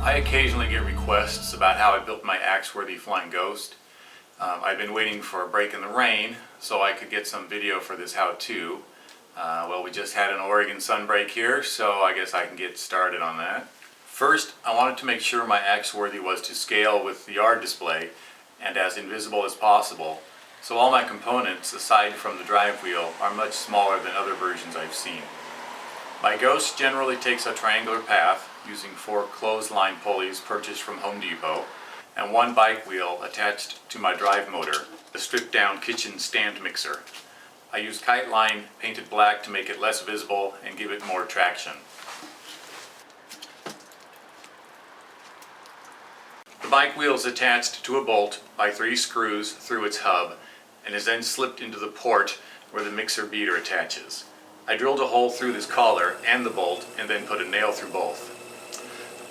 I occasionally get requests about how I built my Axworthy flying ghost. I've been waiting for a break in the rain so I could get some video for this how-to. Well, we just had an Oregon sunbreak here, so I guess I can get started on that. First, I wanted to make sure my Axworthy was to scale with the yard display and as invisible as possible, so all my components, aside from the drive wheel, are much smaller than other versions I've seen. My ghost generally takes a triangular path using 4 clothesline pulleys purchased from Home Depot and 1 bike wheel attached to my drive motor, a stripped down kitchen stand mixer. I use kite line painted black to make it less visible and give it more traction. The bike wheel is attached to a bolt by 3 screws through its hub and is then slipped into the port where the mixer beater attaches. I drilled a hole through this collar and the bolt and then put a nail through both.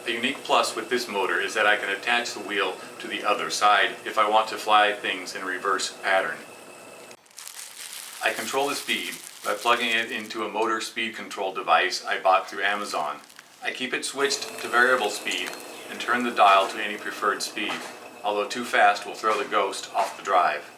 A unique plus with this motor is that I can attach the wheel to the other side if I want to fly things in reverse pattern. I control the speed by plugging it into a motor speed control device I bought through Amazon. I keep it switched to variable speed and turn the dial to any preferred speed, although too fast will throw the ghost off the drive.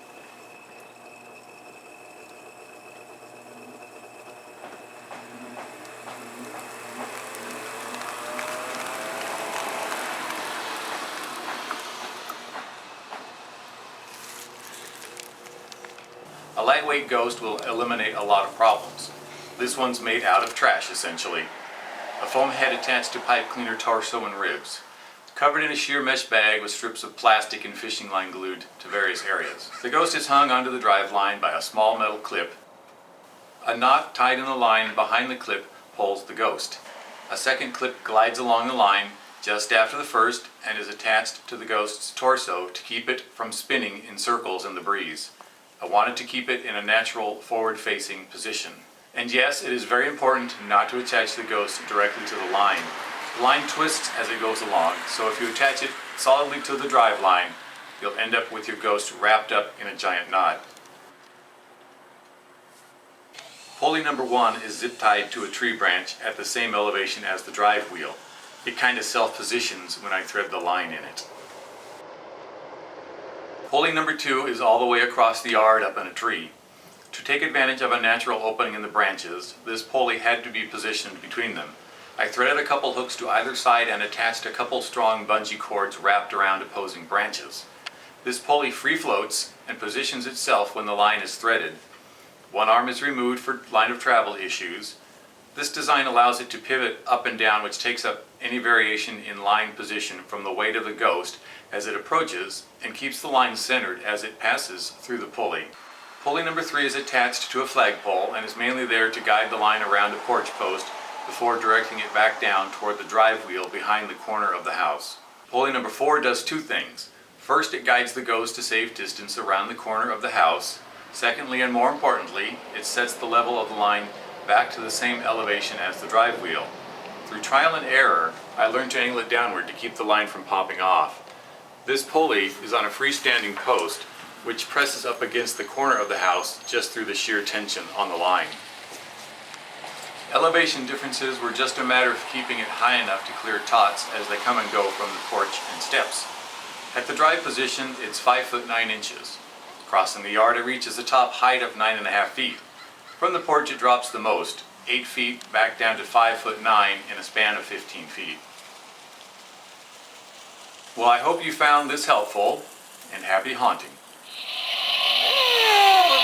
A lightweight ghost will eliminate a lot of problems. This one's made out of trash, essentially. A foam head attached to pipe cleaner torso and ribs. Covered in a sheer mesh bag with strips of plastic and fishing line glued to various areas. The ghost is hung onto the drive line by a small metal clip. A knot tied in the line behind the clip pulls the ghost. A second clip glides along the line just after the first and is attached to the ghost's torso to keep it from spinning in circles in the breeze. I wanted to keep it in a natural forward-facing position. And yes, it is very important not to attach the ghost directly to the line. The line twists as it goes along, so if you attach it solidly to the drive line, you'll end up with your ghost wrapped up in a giant knot. Pulley number 1 is zip-tied to a tree branch at the same elevation as the drive wheel. It kind of self-positions when I thread the line in it. Pulley number 2 is all the way across the yard up in a tree. To take advantage of a natural opening in the branches, this pulley had to be positioned between them. I threaded a couple hooks to either side and attached a couple strong bungee cords wrapped around opposing branches. This pulley free floats and positions itself when the line is threaded. One arm is removed for line of travel issues. This design allows it to pivot up and down, which takes up any variation in line position from the weight of the ghost as it approaches and keeps the line centered as it passes through the pulley. Pulley number 3 is attached to a flagpole and is mainly there to guide the line around a porch post before directing it back down toward the drive wheel behind the corner of the house. Pulley number 4 does 2 things. First, it guides the ghost to safe distance around the corner of the house. Secondly, and more importantly, it sets the level of the line back to the same elevation as the drive wheel. Through trial and error, I learned to angle it downward to keep the line from popping off. This pulley is on a freestanding post which presses up against the corner of the house just through the sheer tension on the line. Elevation differences were just a matter of keeping it high enough to clear tots as they come and go from the porch and steps. At the drive position, it's 5 foot 9 inches. Crossing the yard, it reaches a top height of 9.5 feet. From the porch, it drops the most, 8 feet back down to 5 foot 9 in a span of 15 feet. Well, I hope you found this helpful, and happy haunting. Ooh,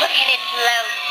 look at it float.